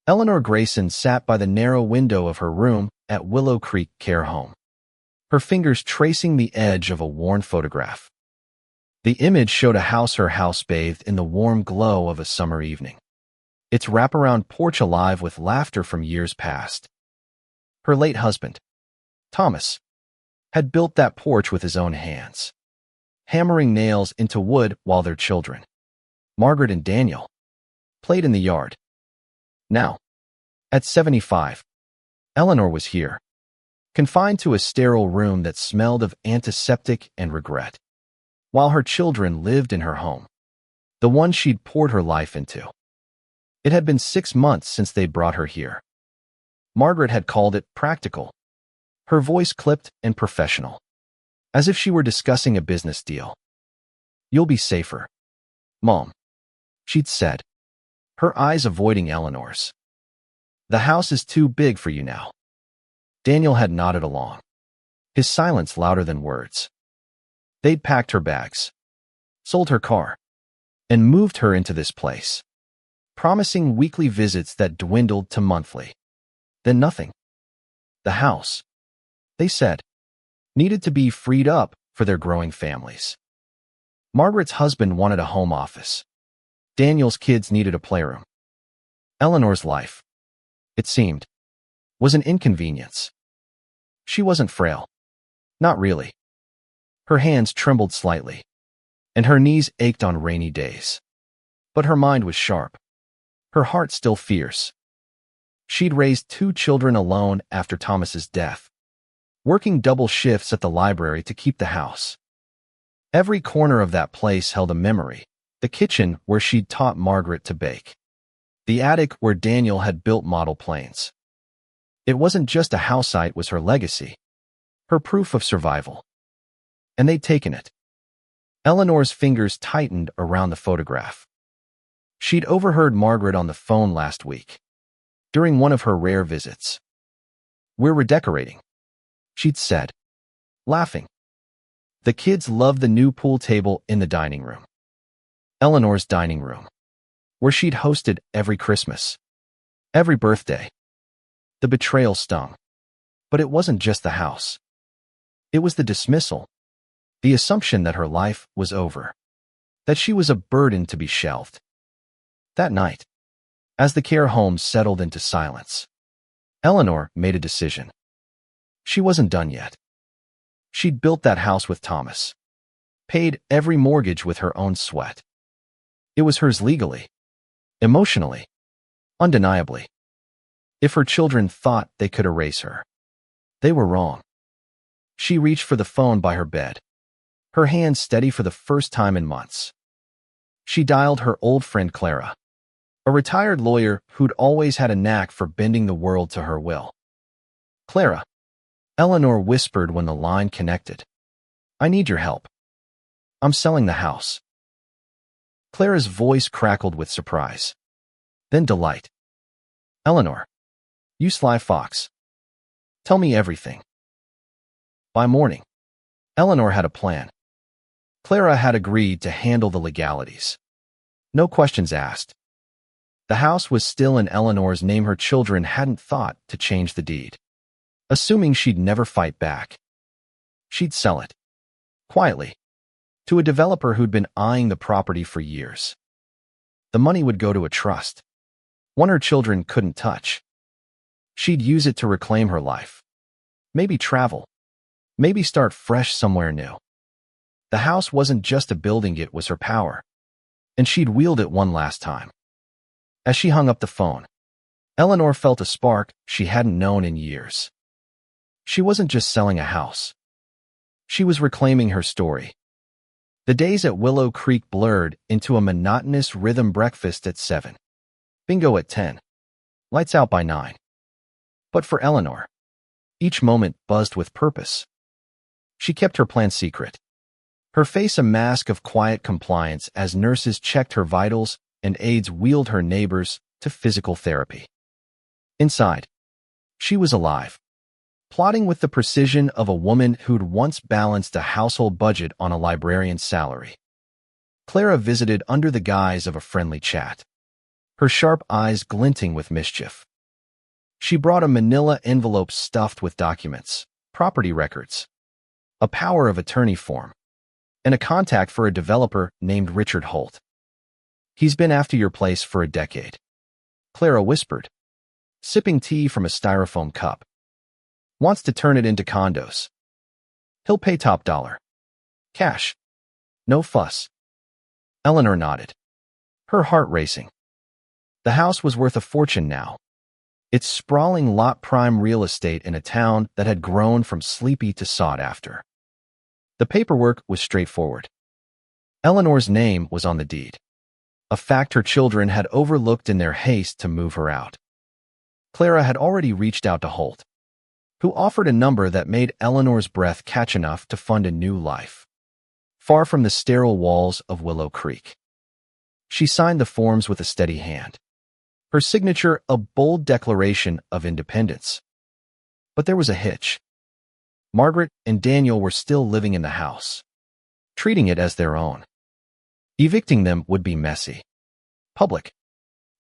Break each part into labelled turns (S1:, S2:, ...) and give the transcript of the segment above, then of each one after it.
S1: Eleanor Grayson sat by the narrow window of her room at Willow Creek Care Home, her fingers tracing the edge of a worn photograph. The image showed a her house bathed in the warm glow of a summer evening, its wraparound porch alive with laughter from years past. Her late husband, Thomas, had built that porch with his own hands, hammering nails into wood while their children, Margaret and Daniel, played in the yard. Now, at 75, Eleanor was here, confined to a sterile room that smelled of antiseptic and regret, while her children lived in her home, the one she'd poured her life into. It had been 6 months since they'd brought her here. Margaret had called it practical, her voice clipped and professional, as if she were discussing a business deal. "You'll be safer, Mom," she'd said, her eyes avoiding Eleanor's. "The house is too big for you now." Daniel had nodded along, his silence louder than words. They'd packed her bags, sold her car, and moved her into this place, promising weekly visits that dwindled to monthly. Then nothing. The house, they said, needed to be freed up for their growing families. Margaret's husband wanted a home office. Daniel's kids needed a playroom. Eleanor's life, it seemed, was an inconvenience. She wasn't frail. Not really. Her hands trembled slightly, and her knees ached on rainy days. But her mind was sharp, her heart still fierce. She'd raised 2 children alone after Thomas's death, working double shifts at the library to keep the house. Every corner of that place held a memory: the kitchen where she'd taught Margaret to bake, the attic where Daniel had built model planes. It wasn't just a house site, was her legacy, her proof of survival. And they'd taken it. Eleanor's fingers tightened around the photograph. She'd overheard Margaret on the phone last week, during one of her rare visits. "We're redecorating," she'd said, laughing. The kids loved the new pool table in the dining room. Eleanor's dining room, where she'd hosted every Christmas, every birthday. The betrayal stung. But it wasn't just the house. It was the dismissal, the assumption that her life was over, that she was a burden to be shelved. That night, as the care home settled into silence, Eleanor made a decision. She wasn't done yet. She'd built that house with Thomas, paid every mortgage with her own sweat. It was hers legally, emotionally, undeniably. If her children thought they could erase her, they were wrong. She reached for the phone by her bed, her hand steady for the first time in months. She dialed her old friend Clara, a retired lawyer who'd always had a knack for bending the world to her will. "Clara," Eleanor whispered when the line connected, "I need your help. I'm selling the house." Clara's voice crackled with surprise, then delight. "Eleanor, you sly fox. Tell me everything." By morning, Eleanor had a plan. Clara had agreed to handle the legalities. No questions asked. The house was still in Eleanor's name. Her children hadn't thought to change the deed, assuming she'd never fight back. She'd sell it, quietly, to a developer who'd been eyeing the property for years. The money would go to a trust, one her children couldn't touch. She'd use it to reclaim her life, maybe travel, maybe start fresh somewhere new. The house wasn't just a building, it was her power, and she'd wield it one last time. As she hung up the phone, Eleanor felt a spark she hadn't known in years. She wasn't just selling a house. She was reclaiming her story. The days at Willow Creek blurred into a monotonous rhythm: breakfast at 7, bingo at 10, lights out by 9. But for Eleanor, each moment buzzed with purpose. She kept her plan secret, her face a mask of quiet compliance as nurses checked her vitals and aides wheeled her neighbors to physical therapy. Inside, she was alive, plotting with the precision of a woman who'd once balanced a household budget on a librarian's salary. Clara visited under the guise of a friendly chat, her sharp eyes glinting with mischief. She brought a manila envelope stuffed with documents, property records, a power of attorney form, and a contact for a developer named Richard Holt. He's been after your place for a decade, Clara whispered, sipping tea from a styrofoam cup. Wants to turn it into condos. He'll pay top dollar. Cash. No fuss. Eleanor nodded, her heart racing. The house was worth a fortune now. Its sprawling lot prime real estate in a town that had grown from sleepy to sought after. The paperwork was straightforward. Eleanor's name was on the deed, a fact her children had overlooked in their haste to move her out. Clara had already reached out to Holt, who offered a number that made Eleanor's breath catch enough to fund a new life, far from the sterile walls of Willow Creek. She signed the forms with a steady hand, her signature a bold declaration of independence. But there was a hitch. Margaret and Daniel were still living in the house, treating it as their own. Evicting them would be messy, public,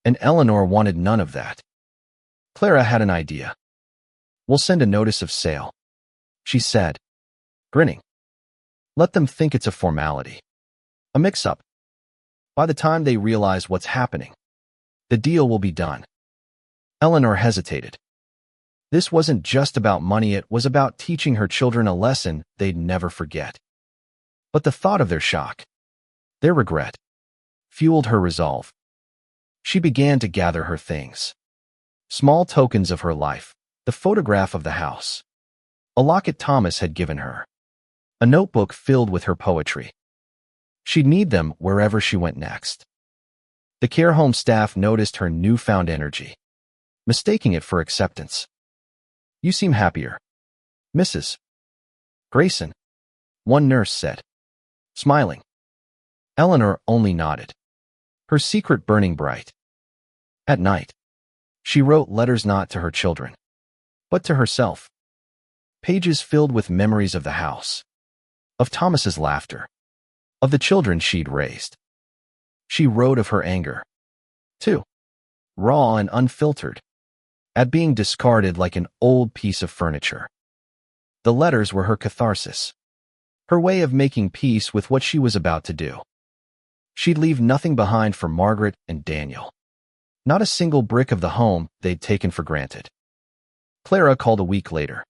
S1: and Eleanor wanted none of that. Clara had an idea. We'll send a notice of sale, she said, grinning. Let them think it's a formality, a mix-up. By the time they realize what's happening, the deal will be done. Eleanor hesitated. This wasn't just about money, it was about teaching her children a lesson they'd never forget. But the thought of their shock, their regret, fueled her resolve. She began to gather her things. Small tokens of her life, the photograph of the house, a locket Thomas had given her, a notebook filled with her poetry. She'd need them wherever she went next. The care home staff noticed her newfound energy, mistaking it for acceptance. You seem happier, Mrs. Grayson, one nurse said, smiling. Eleanor only nodded, her secret burning bright. At night, she wrote letters not to her children, but to herself. Pages filled with memories of the house, of Thomas's laughter, of the children she'd raised. She wrote of her anger, too, raw and unfiltered, at being discarded like an old piece of furniture. The letters were her catharsis, her way of making peace with what she was about to do. She'd leave nothing behind for Margaret and Daniel, not a single brick of the home they'd taken for granted. Clara called a week later.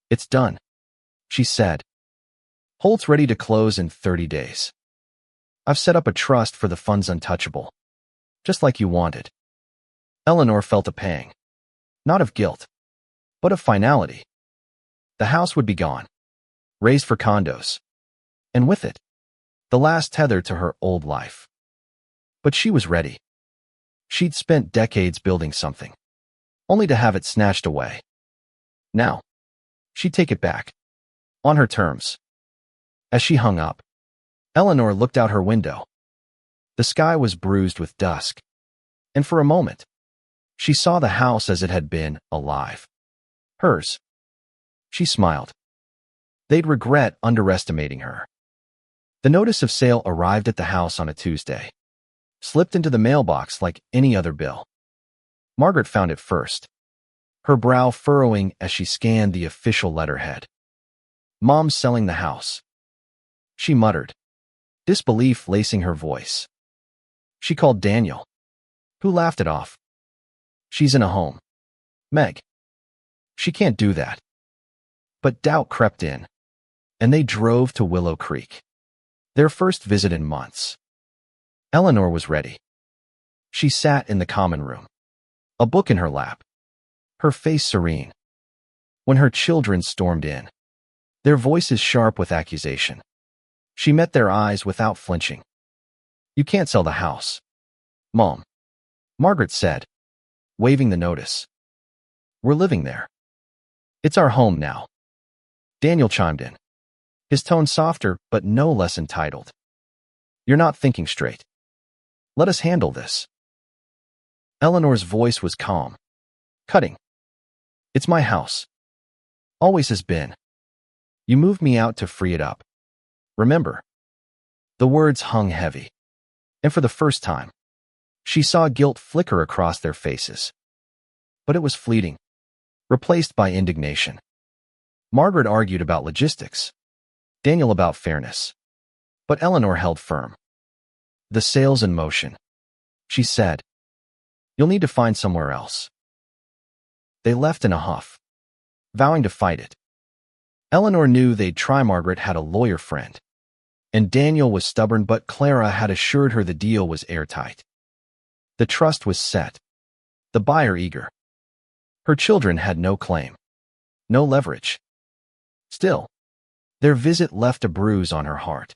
S1: It's done, she said. Holt's ready to close in 30 days. I've set up a trust for the funds untouchable, just like you wanted. Eleanor felt a pang, not of guilt, but of finality. The house would be gone, raised for condos, and with it, the last tether to her old life. But she was ready. She'd spent decades building something, only to have it snatched away. Now, she'd take it back, on her terms. As she hung up, Eleanor looked out her window. The sky was bruised with dusk, and for a moment, she saw the house as it had been, alive. Hers. She smiled. They'd regret underestimating her. The notice of sale arrived at the house on a Tuesday, slipped into the mailbox like any other bill. Margaret found it first, her brow furrowing as she scanned the official letterhead. Mom's selling the house, she muttered, disbelief lacing her voice. She called Daniel, who laughed it off. She's in a home, Meg. She can't do that. But doubt crept in, and they drove to Willow Creek, their first visit in months. Eleanor was ready. She sat in the common room, a book in her lap, her face serene. When her children stormed in, their voices sharp with accusation, she met their eyes without flinching. You can't sell the house, Mom, Margaret said, waving the notice. We're living there. It's our home now. Daniel chimed in, his tone softer but no less entitled. You're not thinking straight. Let us handle this. Eleanor's voice was calm, cutting. It's my house. Always has been. You moved me out to free it up. Remember? The words hung heavy, and for the first time, She saw guilt flicker across their faces. But it was fleeting, replaced by indignation. Margaret argued about logistics, Daniel about fairness. But Eleanor held firm. The sale's in motion, she said. You'll need to find somewhere else. They left in a huff, vowing to fight it. Eleanor knew they'd try. Margaret had a lawyer friend, and Daniel was stubborn, but Clara had assured her the deal was airtight. The trust was set, the buyer eager. Her children had no claim, no leverage. Still, their visit left a bruise on her heart.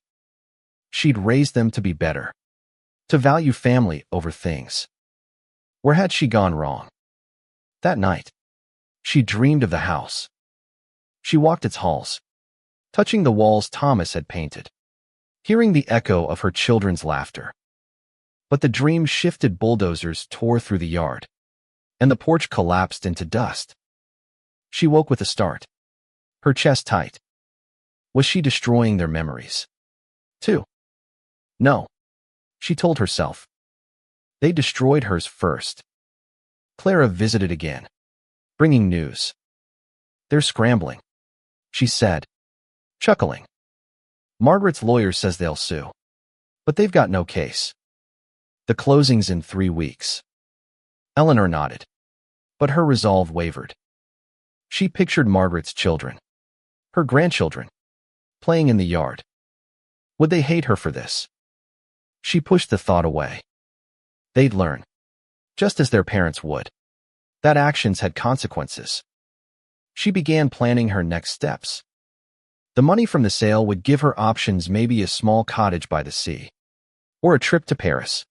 S1: She'd raised them to be better, to value family over things. Where had she gone wrong? That night, she dreamed of the house. She walked its halls, touching the walls Thomas had painted, hearing the echo of her children's laughter. But the dream shifted. Bulldozers tore through the yard, and the porch collapsed into dust. She woke with a start, her chest tight. Was she destroying their memories, too? No, she told herself. They destroyed hers first. Clara visited again, bringing news. They're scrambling, she said, chuckling. Margaret's lawyer says they'll sue, but they've got no case. The closing's in 3 weeks. Eleanor nodded, but her resolve wavered. She pictured Margaret's children, her grandchildren, playing in the yard. Would they hate her for this? She pushed the thought away. They'd learn, just as their parents would, that actions had consequences. She began planning her next steps. The money from the sale would give her options, maybe a small cottage by the sea, or a trip to Paris,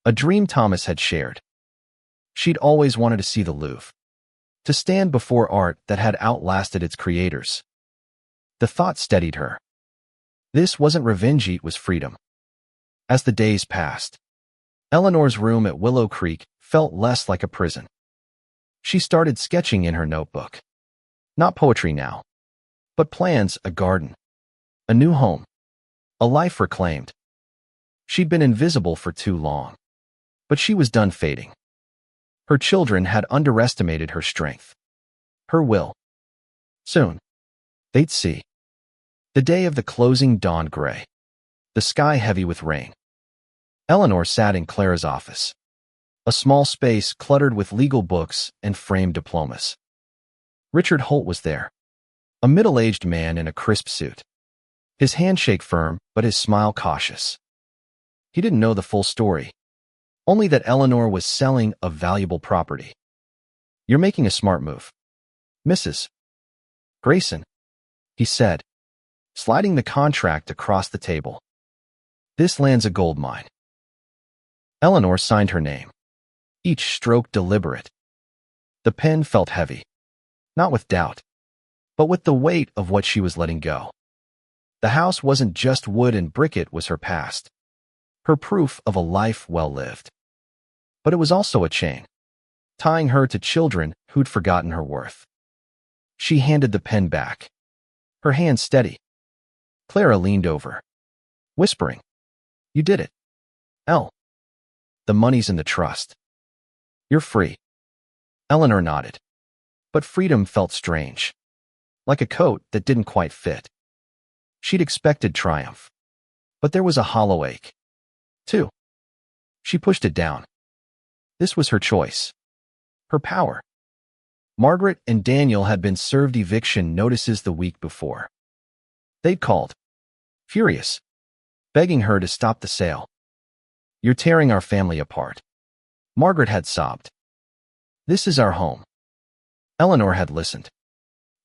S1: a dream Thomas had shared. She'd always wanted to see the Louvre, to stand before art that had outlasted its creators. The thought steadied her. This wasn't revenge, it was freedom. As the days passed, Eleanor's room at Willow Creek felt less like a prison. She started sketching in her notebook. Not poetry now, but plans, a garden, a new home, a life reclaimed. She'd been invisible for too long, but she was done fading. Her children had underestimated her strength, her will. Soon, they'd see. The day of the closing dawned gray, the sky heavy with rain. Eleanor sat in Clara's office, a small space cluttered with legal books and framed diplomas. Richard Holt was there, a middle-aged man in a crisp suit, his handshake firm but his smile cautious. He didn't know the full story, only that Eleanor was selling a valuable property. You're making a smart move, Mrs. Grayson, he said, sliding the contract across the table. This land's a gold mine. Eleanor signed her name, each stroke deliberate. The pen felt heavy, not with doubt, but with the weight of what she was letting go. The house wasn't just wood and brick, it was her past, her proof of a life well lived. But it was also a chain, tying her to children who'd forgotten her worth. She handed the pen back, her hand steady. Clara leaned over, whispering, "You did it, Elle. The money's in the trust. You're free." Eleanor nodded, but freedom felt strange, like a coat that didn't quite fit. She'd expected triumph, but there was a hollow ache, too. She pushed it down. This was her choice, her power. Margaret and Daniel had been served eviction notices the week before. They'd called, furious, begging her to stop the sale. "You're tearing our family apart," Margaret had sobbed. "This is our home." Eleanor had listened,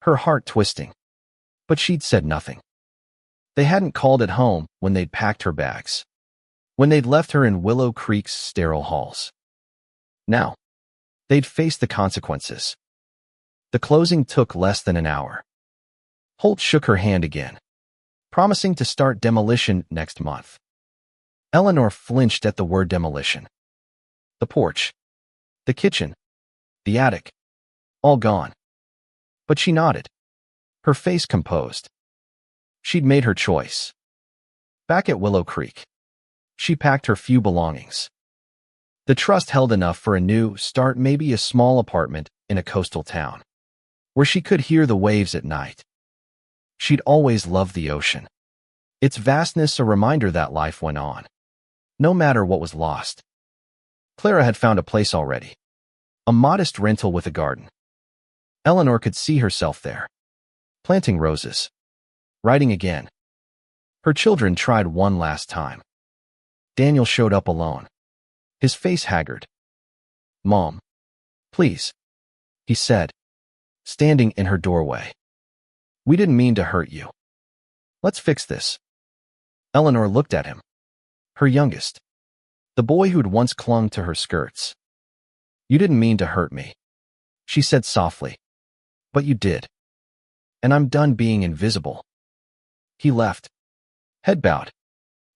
S1: her heart twisting, but she'd said nothing. They hadn't called it home when they'd packed her bags, when they'd left her in Willow Creek's sterile halls. Now, they'd face the consequences. The closing took less than an hour. Holt shook her hand again, promising to start demolition next month. Eleanor flinched at the word demolition. The porch, the kitchen, the attic, all gone. But she nodded, her face composed. She'd made her choice. Back at Willow Creek, she packed her few belongings. The trust held enough for a new start, maybe a small apartment in a coastal town, where she could hear the waves at night. She'd always loved the ocean. Its vastness a reminder that life went on, no matter what was lost. Clara had found a place already, a modest rental with a garden. Eleanor could see herself there, planting roses, writing again. Her children tried one last time. Daniel showed up alone, his face haggard. "Mom, please," he said, standing in her doorway. "We didn't mean to hurt you. Let's fix this." Eleanor looked at him, her youngest, the boy who'd once clung to her skirts. "You didn't mean to hurt me," she said softly, "but you did. And I'm done being invisible." He left, head bowed,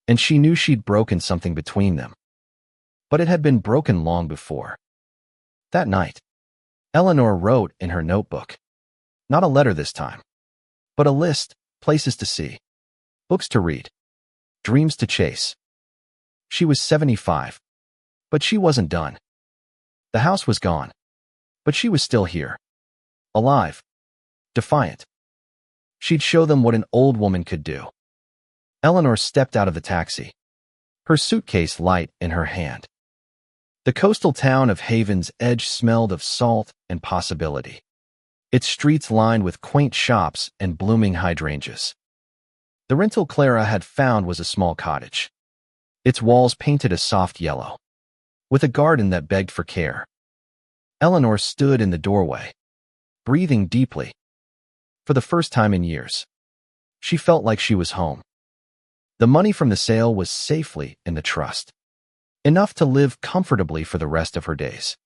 S1: and she knew she'd broken something between them. But it had been broken long before. That night, Eleanor wrote in her notebook. Not a letter this time, but a list, places to see, books to read, dreams to chase. She was 75, but she wasn't done. The house was gone, but she was still here, alive, defiant. She'd show them what an old woman could do. Eleanor stepped out of the taxi, her suitcase light in her hand. The coastal town of Haven's Edge smelled of salt and possibility, its streets lined with quaint shops and blooming hydrangeas. The rental Clara had found was a small cottage, its walls painted a soft yellow, with a garden that begged for care. Eleanor stood in the doorway, breathing deeply. For the first time in years, she felt like she was home. The money from the sale was safely in the trust, enough to live comfortably for the rest of her days.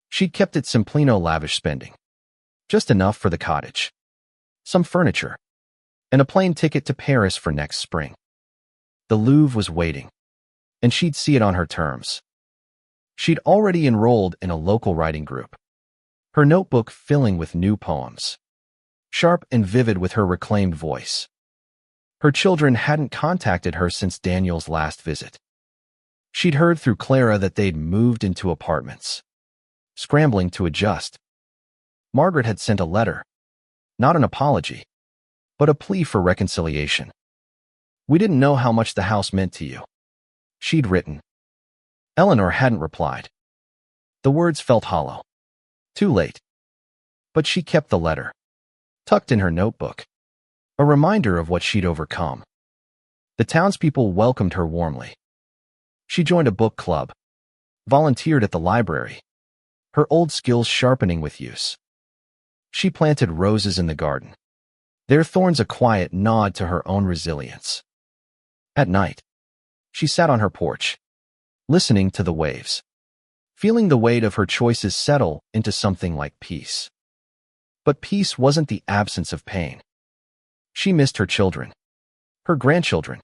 S1: She'd kept it simplino lavish spending, just enough for the cottage, some furniture, and a plane ticket to Paris for next spring. The Louvre was waiting, and she'd see it on her terms. She'd already enrolled in a local writing group, her notebook filling with new poems, sharp and vivid with her reclaimed voice. Her children hadn't contacted her since Daniel's last visit. She'd heard through Clara that they'd moved into apartments, scrambling to adjust. Margaret had sent a letter, not an apology, but a plea for reconciliation. "We didn't know how much the house meant to you," she'd written. Eleanor hadn't replied. The words felt hollow. Too late. But she kept the letter, tucked in her notebook, a reminder of what she'd overcome. The townspeople welcomed her warmly. She joined a book club, volunteered at the library, her old skills sharpening with use. She planted roses in the garden, their thorns a quiet nod to her own resilience. At night, she sat on her porch, listening to the waves, feeling the weight of her choices settle into something like peace. But peace wasn't the absence of pain. She missed her children, her grandchildren.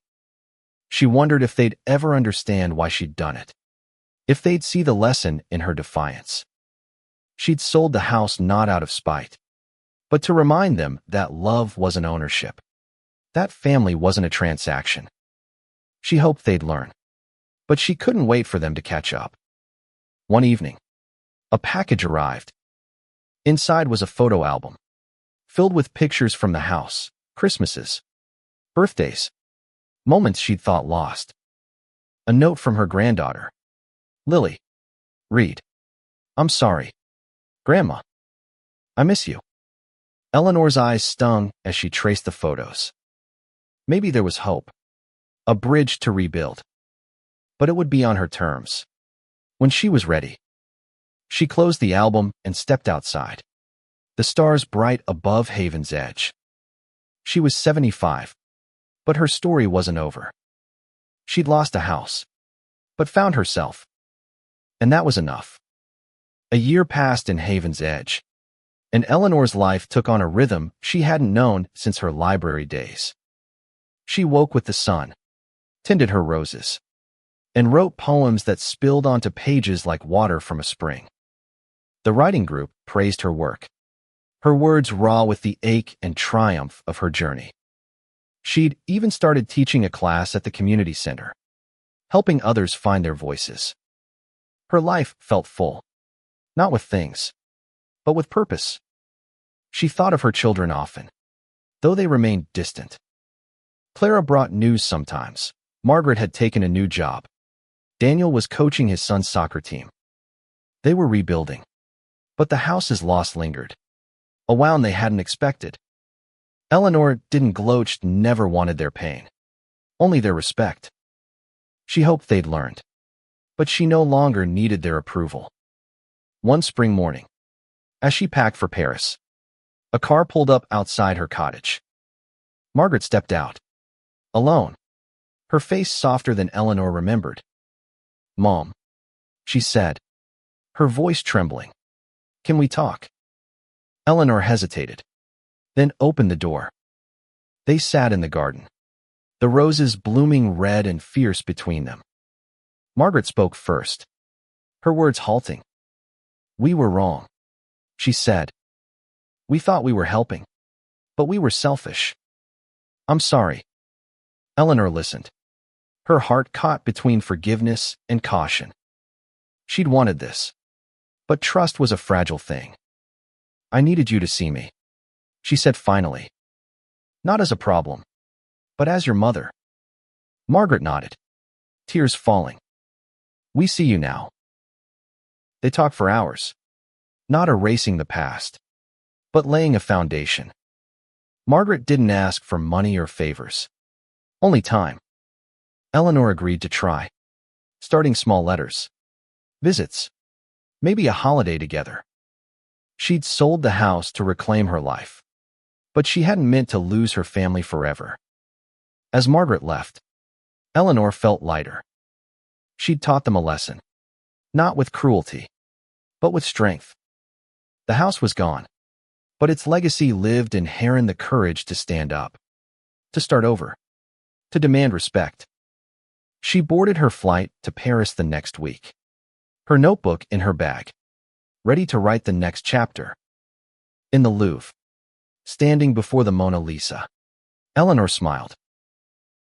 S1: She wondered if they'd ever understand why she'd done it, if they'd see the lesson in her defiance. She'd sold the house not out of spite, but to remind them that love wasn't ownership, that family wasn't a transaction. She hoped they'd learn, but she couldn't wait for them to catch up. One evening, a package arrived. Inside was a photo album, filled with pictures from the house, Christmases, birthdays, moments she'd thought lost. A note from her granddaughter. "Lily, read. I'm sorry. Grandma, I miss you." Eleanor's eyes stung as she traced the photos. Maybe there was hope, a bridge to rebuild. But it would be on her terms, when she was ready. She closed the album and stepped outside, the stars bright above Haven's Edge. She was 75, but her story wasn't over. She'd lost a house, but found herself. And that was enough. A year passed in Haven's Edge, and Eleanor's life took on a rhythm she hadn't known since her library days. She woke with the sun, tended her roses, and wrote poems that spilled onto pages like water from a spring. The writing group praised her work, her words raw with the ache and triumph of her journey. She'd even started teaching a class at the community center, helping others find their voices. Her life felt full, not with things, but with purpose. She thought of her children often, though they remained distant. Clara brought news sometimes. Margaret had taken a new job. Daniel was coaching his son's soccer team. They were rebuilding, but the house's loss lingered, a wound they hadn't expected. Eleanor didn't gloat, never wanted their pain, only their respect. She hoped they'd learned, but she no longer needed their approval. One spring morning, as she packed for Paris, a car pulled up outside her cottage. Margaret stepped out, alone, her face softer than Eleanor remembered. "Mom," she said, her voice trembling. "Can we talk?" Eleanor hesitated, then opened the door. They sat in the garden, the roses blooming red and fierce between them. Margaret spoke first, her words halting. "We were wrong," she said. "We thought we were helping, but we were selfish. I'm sorry." Eleanor listened, her heart caught between forgiveness and caution. She'd wanted this, but trust was a fragile thing. "I needed you to see me," she said finally. "Not as a problem, but as your mother." Margaret nodded, tears falling. "We see you now." They talked for hours, not erasing the past, but laying a foundation. Margaret didn't ask for money or favors, only time. Eleanor agreed to try, starting small letters, visits, maybe a holiday together. She'd sold the house to reclaim her life, but she hadn't meant to lose her family forever. As Margaret left, Eleanor felt lighter. She'd taught them a lesson, not with cruelty, but with strength. The house was gone, but its legacy lived in Heron, the courage to stand up, to start over, to demand respect. She boarded her flight to Paris the next week, her notebook in her bag, ready to write the next chapter. In the Louvre, standing before the Mona Lisa, Eleanor smiled.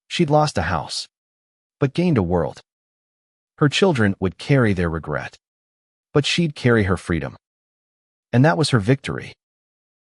S1: She'd lost a house, but gained a world. Her children would carry their regret, but she'd carry her freedom. And that was her victory.